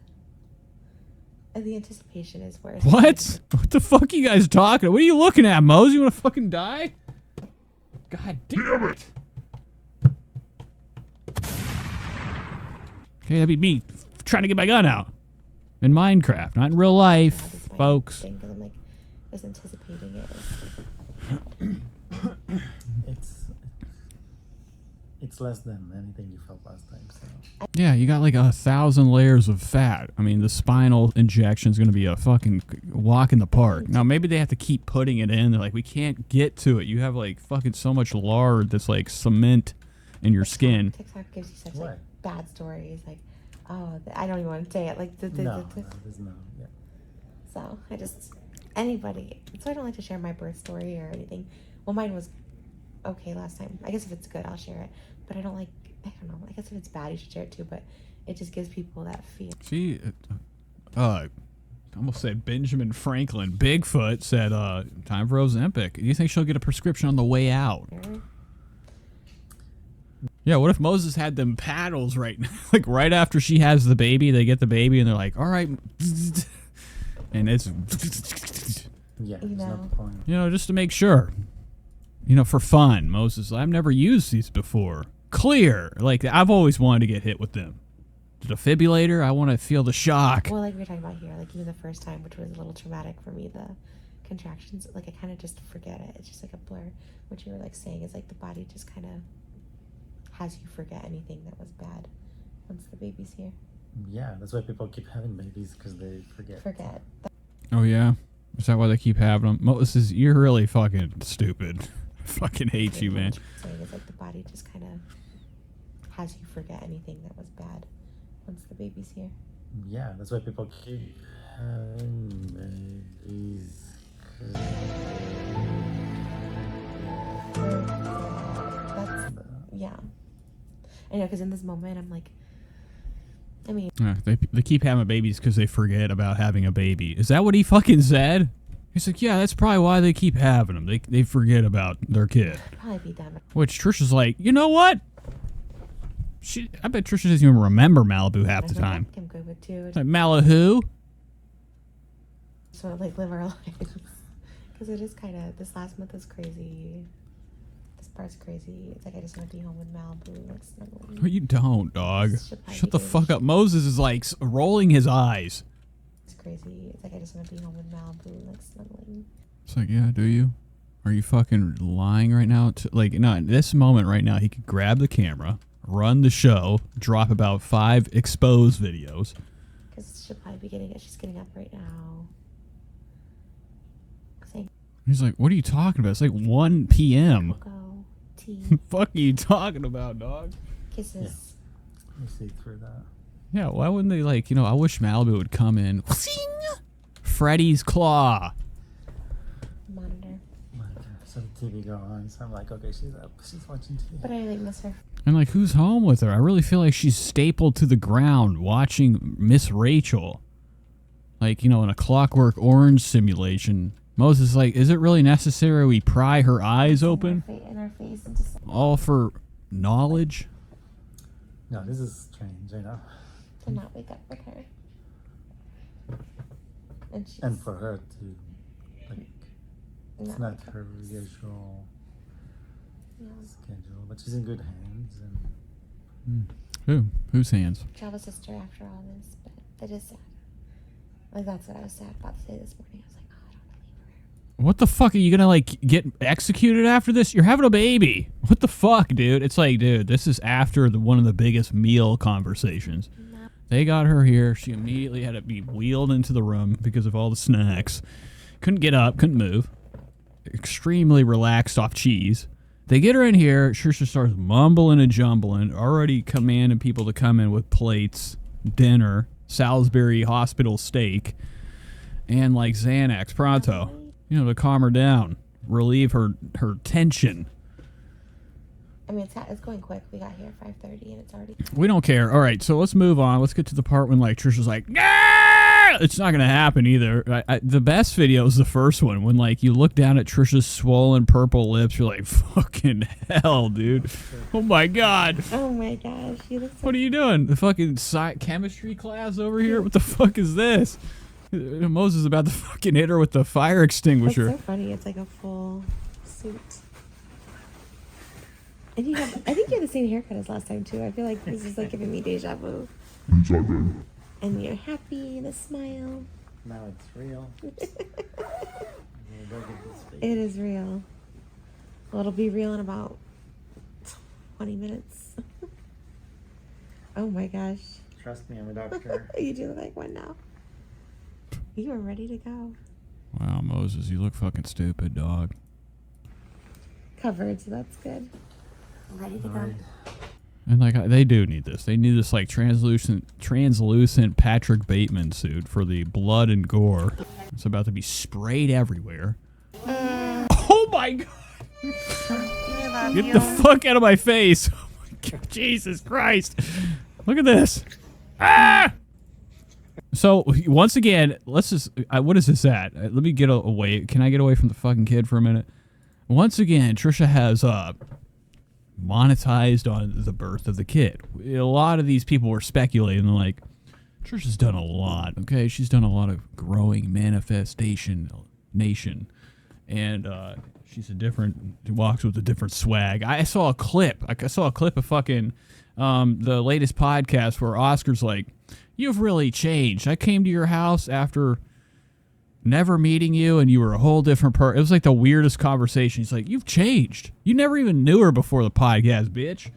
Speaker 4: And the anticipation is worse.
Speaker 1: What? What the fuck are you guys talking? What are you looking at, Mose? You want to fucking die? God damn it. Okay, that'd be me trying to get my gun out. In Minecraft, not in real life,
Speaker 4: This might
Speaker 1: folks.
Speaker 4: thing, 'cause I'm like, just anticipating it.
Speaker 2: It's less than anything you felt last time. So
Speaker 1: Yeah, you got like 1,000 layers of fat. I mean, the spinal injection is going to be a fucking walk in the park. Now, maybe they have to keep putting it in. They're like, we can't get to it. You have like fucking so much lard that's like cement in your skin.
Speaker 4: TikTok gives you such
Speaker 2: What?
Speaker 4: like bad stories. Like, oh, I don't even want to say it. Like,
Speaker 2: no, there's no. Yeah.
Speaker 4: so I just anybody. So I don't like to share my birth story or anything. Well, mine was okay last time. I guess if it's good, I'll share it. But I don't like. I don't know. I guess if it's bad, you should share it too. But it just gives people that fear.
Speaker 1: See, I almost said Benjamin Franklin. Bigfoot said, time for Ozempic. Do you think she'll get a prescription on the way out? Yeah, what if Moses had them paddles right now? Like right after she has the baby, they get the baby and they're like, all right. And it's,
Speaker 2: Yeah,
Speaker 4: You
Speaker 2: there's no
Speaker 4: know.
Speaker 2: point.
Speaker 1: just to make sure. For fun. Moses, I've never used these before. Clear. Like, I've always wanted to get hit with them. The defibrillator, I want to feel the shock.
Speaker 4: Well, like we were talking about here, like even the first time, which was a little traumatic for me, the contractions, like I kind of just forget it. It's just like a blur. What you were like saying is like the body just kind of has you forget anything that was bad once the baby's here.
Speaker 2: Yeah, that's why people keep having babies because they forget.
Speaker 4: Forget.
Speaker 1: Oh, yeah? Is that why they keep having them? Moses, you're really fucking stupid. I fucking hate you, man.
Speaker 4: What you're saying is like the body just kind of has you forget anything that was bad once the baby's here.
Speaker 2: Yeah, that's why people keep having babies.
Speaker 4: That's yeah. I know, because in this moment I'm like, I mean,
Speaker 1: They keep having babies because they forget about having a baby. Is that what he fucking said? He's like, yeah, that's probably why they keep having them. They forget about their kid.
Speaker 4: probably be done.
Speaker 1: Which Trisha's like, you know what? I bet Trisha doesn't even remember Malibu half the
Speaker 4: I
Speaker 1: time.
Speaker 4: I'm good with too.
Speaker 1: Like, Malibu?
Speaker 4: Just want to like live our lives because it is kind of, this last month was crazy. This part's crazy. It's like I just want to be home with Malibu, like snuggling.
Speaker 1: No, you don't, dog.
Speaker 4: Should probably
Speaker 1: Shut the
Speaker 4: be
Speaker 1: fuck up. Moses is like rolling his eyes.
Speaker 4: It's crazy. It's like I just want to be home with Malibu, like snuggling.
Speaker 1: It's like, yeah, do you? Are you fucking lying right now? Like, no, in this moment right now, he could grab the camera, run the show, drop about 5 exposed videos.
Speaker 4: Because she'll probably be getting it. She's getting up right now. Saying,
Speaker 1: He's like, what are you talking about? It's like 1 p.m.
Speaker 4: go, tea,
Speaker 1: Fuck are you talking about, dog?
Speaker 4: kisses.
Speaker 2: You see through that.
Speaker 1: Yeah, why wouldn't they, like, I wish Malibu would come in. Freddy's Claw.
Speaker 4: Monitor.
Speaker 2: So the TV go on, so I'm like, okay, she's up. She's watching TV.
Speaker 4: But I like miss her.
Speaker 1: And, like, who's home with her? I really feel like she's stapled to the ground watching Miss Rachel. Like, in a Clockwork Orange simulation. Moses, like, is it really necessary we pry her eyes open?
Speaker 4: In her face and just
Speaker 1: All for knowledge?
Speaker 2: No, this is strange,
Speaker 4: to not wake up with her. And she's
Speaker 2: And for her to, like, it's not her usual schedule, but she's in good hands. And
Speaker 1: Whose hands?
Speaker 4: Java's sister after all this, but it is sad. Like, that's what I was sad about to say this morning. I was like, oh, I don't want to leave her.
Speaker 1: What the fuck? Are you gonna, like, get executed after this? You're having a baby. What the fuck, dude? It's like, dude, this is after one of the biggest meal conversations.
Speaker 4: No.
Speaker 1: They got her here. She immediately had to be wheeled into the room because of all the snacks. Couldn't get up, couldn't move. Extremely relaxed off cheese. They get her in here. Trisha starts mumbling and jumbling, already commanding people to come in with plates, dinner, Salisbury hospital steak, and, like, Xanax pronto. To calm her down, relieve her tension.
Speaker 4: I mean, it's going quick. We got here at 5:30 and it's already...
Speaker 1: We don't care. All right, so let's move on. Let's get to the part when, like, Trisha's like, "Ah!" It's not going to happen either. The best video is the first one when, like, you look down at Trisha's swollen purple lips. You're like, fucking hell, dude. Oh, my God.
Speaker 4: Oh, my gosh. You look so...
Speaker 1: What are you doing? The fucking chemistry class over here? What the fuck is this? Moses is about to fucking hit her with the fire extinguisher.
Speaker 4: That's so funny. It's like a full suit. And I think you had the same haircut as last time, too. I feel like this is, like, giving me deja vu. And you're happy and a smile.
Speaker 2: now it's real.
Speaker 4: It is real. Well, it'll be real in about 20 minutes. Oh my gosh.
Speaker 2: Trust me, I'm a doctor.
Speaker 4: You do look like one now. You are ready to go.
Speaker 1: Wow, Moses, you look fucking stupid, dog.
Speaker 4: Covered, so that's good. I'm ready to go.
Speaker 1: And like they do need this. They need this like translucent Patrick Bateman suit for the blood and gore. It's about to be sprayed everywhere. Oh my god! Get the fuck out of my face! Oh my god, Jesus Christ! Look at this! Ah! So once again, let's just. What is this at? Let me get away. Can I get away from the fucking kid for a minute? Once again, Trisha has monetized on the birth of the kid. A lot of these people were speculating, like, Trisha's done a lot, okay? She's done a lot of growing manifestation nation. And she's walks with a different swag. I saw a clip. I saw a clip of fucking the latest podcast where Oscar's like, you've really changed. I came to your house after never meeting you, and you were a whole different person. It was like the weirdest conversation. He's like, you've changed. You never even knew her before the podcast, bitch.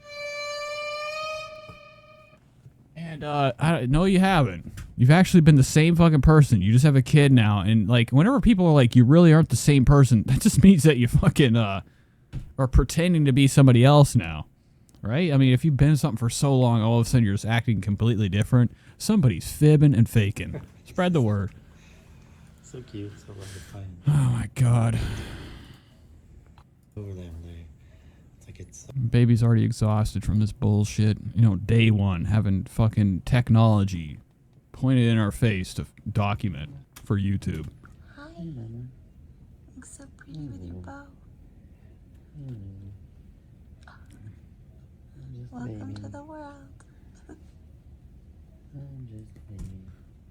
Speaker 1: And no, you haven't. You've actually been the same fucking person. You just have a kid now. And like, whenever people are like, you really aren't the same person, that just means that you fucking are pretending to be somebody else now. Right? I mean, if you've been something for so long, all of a sudden you're just acting completely different. Somebody's fibbing and faking. Spread the word.
Speaker 2: So cute, so well-defined.
Speaker 1: Oh my god.
Speaker 2: Over there. It's like it's...
Speaker 1: Baby's already exhausted from this bullshit. You know, day one, having fucking technology pointed in our face to document for YouTube.
Speaker 4: Hi. You look so pretty with your bow. Welcome to the world.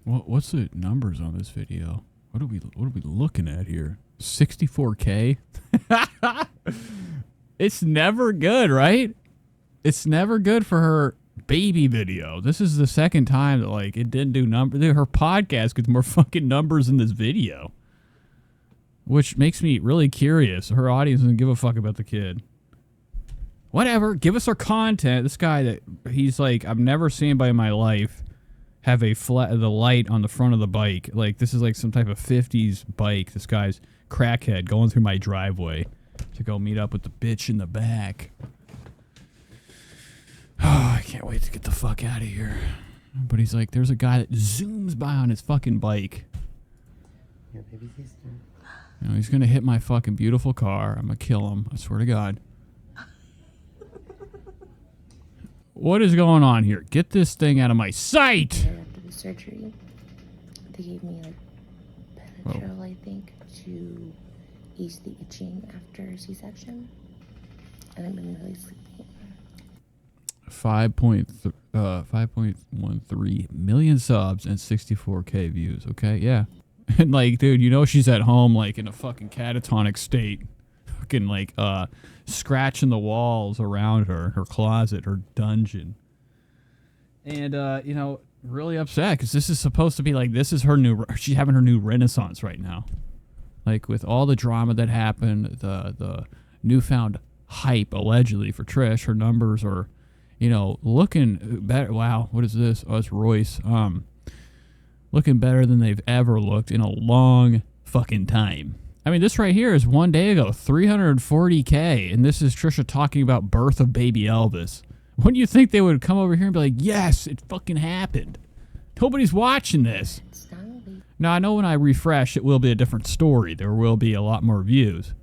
Speaker 1: What's the numbers on this video? What are we looking at here? 64K? It's never good, right? It's never good for her baby video. This is the second time that, like, it didn't do numbers. Her podcast gets more fucking numbers than this video. Which makes me really curious. Her audience doesn't give a fuck about the kid. Whatever. Give us our content. This guy that he's like, I've never seen anybody in my life have the light on the front of the bike. Like, this is like some type of 50s bike. This guy's crackhead going through my driveway to go meet up with the bitch in the back. Oh, I can't wait to get the fuck out of here. But he's like, there's a guy that zooms by on his fucking bike.
Speaker 2: Your baby sister.
Speaker 1: You know, he's gonna hit my fucking beautiful car. I'm gonna kill him. I swear to God. What is going on here? Get this thing out of my sight!
Speaker 4: After the surgery, they gave me like Benadryl, I think, to ease the itching after C-section. And I've been really sleepy.
Speaker 1: 5.13 million subs and 64K views. Okay, yeah. And like, dude, you know she's at home like in a fucking catatonic state. Fucking like scratching the walls around her closet, her dungeon. And you know, really upset because this is supposed to be like, this is her new, she's having her new renaissance right now. Like with all the drama that happened, the newfound hype allegedly for Trish, her numbers are, you know, looking better. Wow, what is this? Oh, it's Royce. Looking better than they've ever looked in a long fucking time. I mean, this right here is one day ago, 340K, and this is Trisha talking about birth of baby Elvis. Wouldn't you think they would come over here and be like, yes, it fucking happened? Nobody's watching this. Now, I know when I refresh, it will be a different story. There will be a lot more views.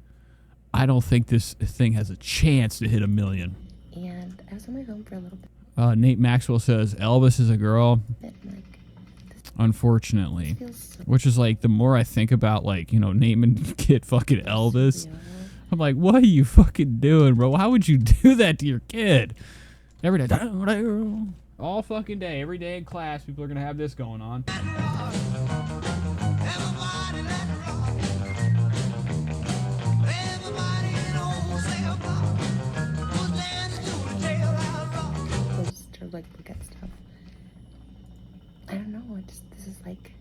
Speaker 1: I don't think this thing has a chance to hit 1 million.
Speaker 4: And I was on my phone for a little bit.
Speaker 1: Nate Maxwell says, Elvis is a girl. Unfortunately. Which is like, the more I think about, like, you know, naming kid fucking Elvis, I'm like, what are you fucking doing, bro? How would you do that to your kid? Every day. All fucking day. Every day in class, people are going to have this going on.
Speaker 4: Like look at stuff. I don't know. This is like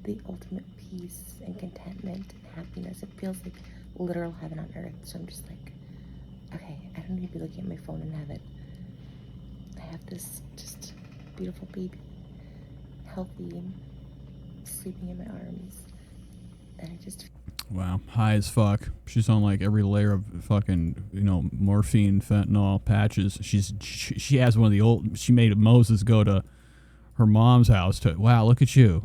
Speaker 4: the ultimate peace and contentment and happiness. It feels like literal heaven on earth. So I'm just like, okay, I don't need to be looking at my phone in heaven. I have this just beautiful baby, healthy, sleeping in my arms, and I just.
Speaker 1: Wow, high as fuck. She's on like every layer of fucking, you know, morphine, fentanyl patches. She has one of the old. She made Moses go to her mom's house to. Wow, look at you.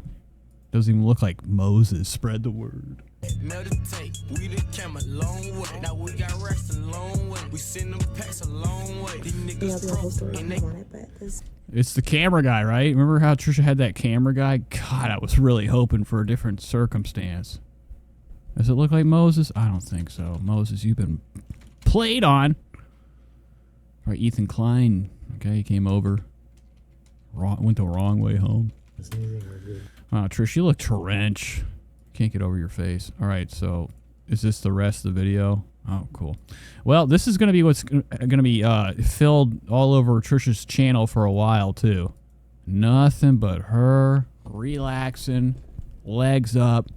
Speaker 1: Doesn't even look like Moses. Spread the word.
Speaker 5: Meditate, we done came a long way. Now we got rest a long way. We send them packs a long way. These niggas
Speaker 1: It's the camera guy, right? Remember how Trisha had that camera guy? God, I was really hoping for a different circumstance. Does it look like Moses? I don't think so. Moses, you've been played on. All right, Ethan Klein. Okay, he came over. Went the wrong way home. Wow, Trish, you look trench. Can't get over your face. All right, so is this the rest of the video? Oh, cool. Well, this is going to be what's going to be filled all over Trisha's channel for a while, too. Nothing but her relaxing, legs up,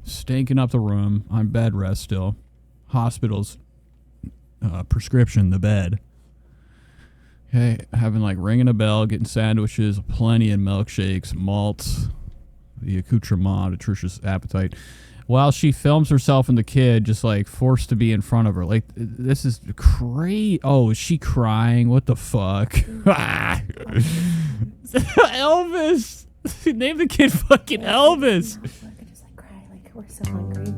Speaker 1: stinking up the room on bed rest still. Hospital's prescription, the bed. Okay, having like ringing a bell, getting sandwiches, plenty of milkshakes, malts, the accoutrement of Trisha's appetite. While she films herself and the kid just like forced to be in front of her. Like, this is crazy. Oh, is she crying? What the fuck? Elvis! Name the kid fucking Elvis!
Speaker 4: We're so hungry. So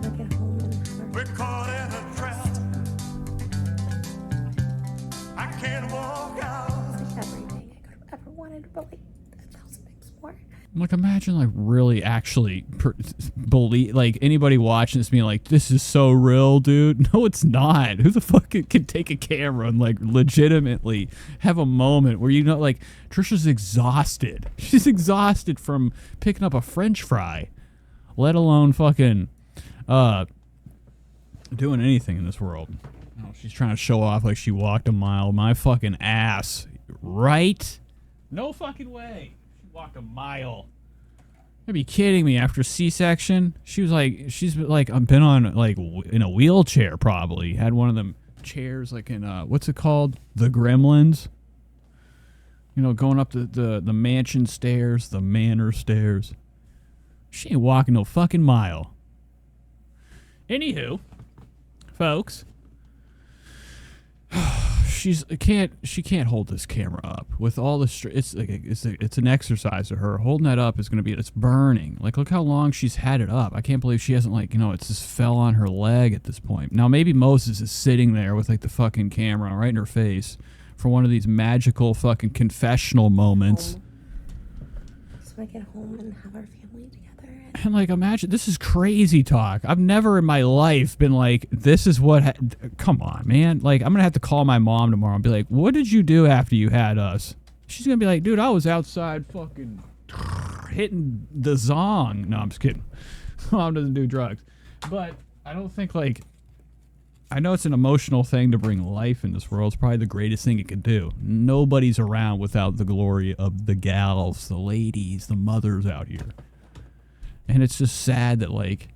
Speaker 4: I get home and
Speaker 3: We're caught in a trap. I can't walk out.
Speaker 4: it's like everything I could have ever wanted, but like 1,000 things more.
Speaker 1: Like, imagine like really actually believe, like anybody watching this being like, this is so real, dude. No, it's not. Who the fuck can take a camera and like legitimately have a moment where, you know, like Trisha's exhausted. She's exhausted from picking up a French fry, let alone fucking doing anything in this world. No, she's trying to show off like she walked a mile. My fucking ass. Right? No fucking way. She walked a mile. You'd be kidding me. After C-section, she's like, I've been on, like, in a wheelchair probably. Had one of them chairs, like in, what's it called? The Gremlins. You know, going up the mansion stairs, the manor stairs. She ain't walking no fucking mile. Anywho, folks, she can't hold this camera up with all the it's an exercise to her. Holding that up is gonna be, it's burning. Like, look how long she's had it up. I can't believe she hasn't, like, you know, it's just fell on her leg at this point. Now maybe Moses is sitting there with like the fucking camera right in her face for one of these magical fucking confessional moments.
Speaker 4: So I get home and have our family together.
Speaker 1: And like, imagine, this is crazy talk. I've never in my life been like, this is what, come on, man. Like, I'm going to have to call my mom tomorrow and be like, what did you do after you had us? She's going to be like, dude, I was outside fucking hitting the zong. No, I'm just kidding. Mom doesn't do drugs. But I don't think, like, I know it's an emotional thing to bring life in this world. It's probably the greatest thing it could do. Nobody's around without the glory of the gals, the ladies, the mothers out here. And it's just sad that, like,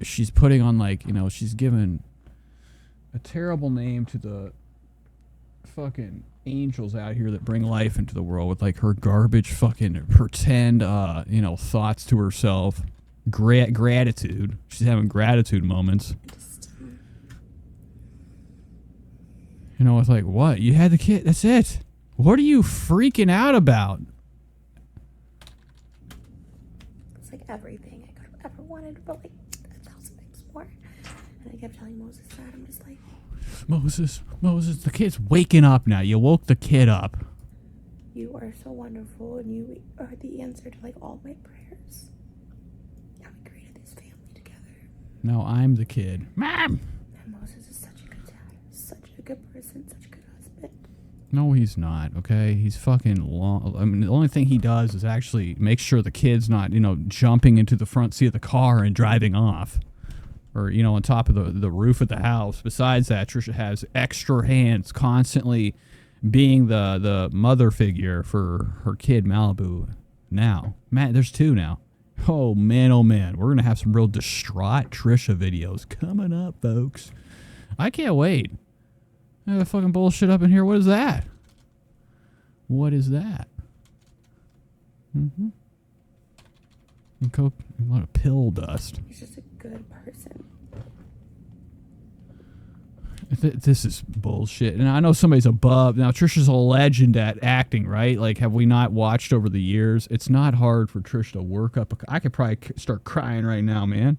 Speaker 1: she's putting on, like, you know, she's given a terrible name to the fucking angels out here that bring life into the world with, like, her garbage fucking pretend, you know, thoughts to herself. Gratitude. She's having gratitude moments. You know, it's like, what? You had the kid. That's it. What are you freaking out about?
Speaker 4: It's like everything I could have ever wanted, but like 1,000 times more. And I kept telling Moses that. I'm just like, Moses, the kid's waking up now. You woke the kid up. You are so wonderful, and you are the answer to like all my prayers. How we created this family together.
Speaker 1: No, I'm the kid. Mom!
Speaker 4: And Moses is such a good dad, such a good person, such a good husband.
Speaker 1: No, he's not, okay? He's fucking long. I mean, the only thing he does is actually make sure the kid's not, you know, jumping into the front seat of the car and driving off. Or, you know, on top of the roof of the house. Besides that, Trisha has extra hands constantly being the mother figure for her kid, Malibu. Now. Man, there's two now. Oh, man, we're going to have some real distraught Trisha videos coming up, folks. I can't wait. I have the fucking bullshit up in here. What is that? What is that? Mm-hmm. A lot of pill dust.
Speaker 4: He's just a good person.
Speaker 1: This is bullshit. And I know somebody's above. Now, Trisha's a legend at acting, right? Like, have we not watched over the years? It's not hard for Trisha to work up. I could probably start crying right now, man.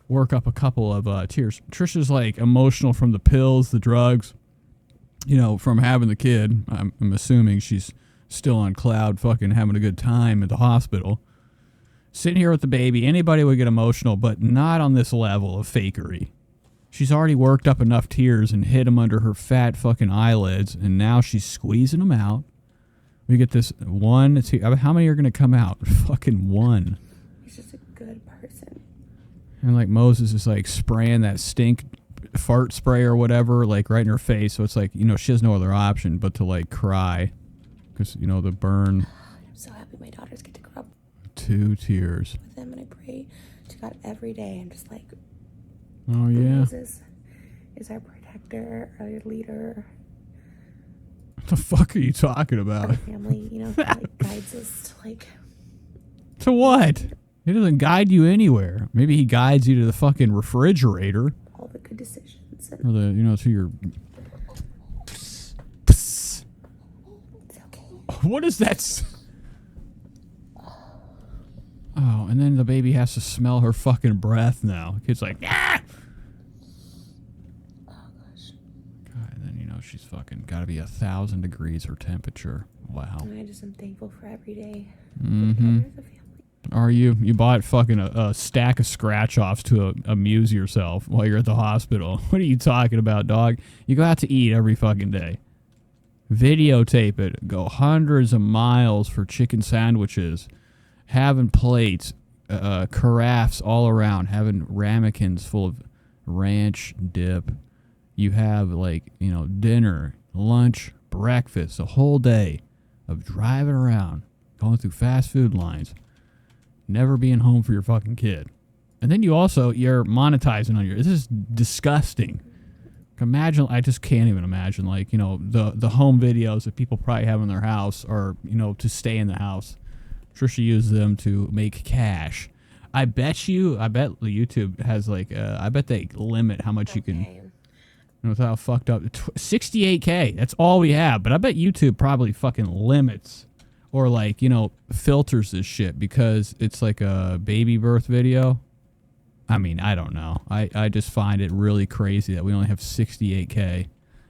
Speaker 1: Work up a couple of tears. Trisha's, like, emotional from the pills, the drugs, you know, from having the kid. I'm assuming she's still on cloud fucking having a good time at the hospital. Sitting here with the baby, anybody would get emotional, but not on this level of fakery. She's already worked up enough tears and hid them under her fat fucking eyelids, and now she's squeezing them out. We get this one. How many are going to come out? Fucking one.
Speaker 4: He's just a good person.
Speaker 1: And like Moses is like spraying that stink fart spray or whatever, like right in her face. So it's like, you know, she has no other option but to like cry because, you know, the burn.
Speaker 4: I'm so happy my daughters get to grow up
Speaker 1: 2 tears
Speaker 4: with them, and I pray to God every day. I'm just like,
Speaker 1: oh yeah,
Speaker 4: Moses is our protector, our leader.
Speaker 1: What the fuck are you talking about?
Speaker 4: Our family, you know, he, like guides us to like.
Speaker 1: To what? He doesn't guide you anywhere. Maybe he guides you to the fucking refrigerator.
Speaker 4: All the good decisions.
Speaker 1: Or the, you know, to your.
Speaker 4: It's okay.
Speaker 1: What is that? Oh, and then the baby has to smell her fucking breath now. The kid's like, ah!
Speaker 4: Oh, gosh.
Speaker 1: God, and then, you know, she's fucking got to be 1,000 degrees her temperature. Wow.
Speaker 4: And I just am thankful for every day.
Speaker 1: Mm-hmm.
Speaker 4: As a family.
Speaker 1: Are you? You bought fucking a stack of scratch-offs to amuse yourself while you're at the hospital. What are you talking about, dog? You go out to eat every fucking day. Videotape it. Go hundreds of miles for chicken sandwiches. Having plates. carafes all around, having ramekins full of ranch dip. You have, like, you know, dinner, lunch, breakfast, a whole day of driving around, going through fast food lines, never being home for your fucking kid. And then you're monetizing on this is disgusting. Imagine, I just can't even imagine, like, you know, the home videos that people probably have in their house, or, you know, to stay in the house. Trisha used them to make cash. I bet YouTube has, like, I bet they limit how much you can, you know, without fucked up. 68K, that's all we have. But I bet YouTube probably fucking limits, or, like, you know, filters this shit because it's like a baby birth video. I mean, I don't know. I just find it really crazy that we only have 68K,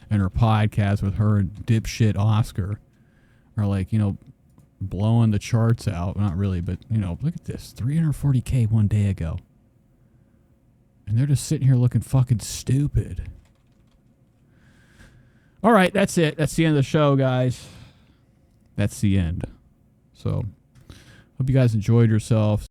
Speaker 1: and her podcast with her and dipshit Oscar are, like, you know, blowing the charts out. Not really, but, you know, look at this. 340K one day ago. And they're just sitting here looking fucking stupid. All right, that's it. That's the end of the show, guys. That's the end. So, hope you guys enjoyed yourselves.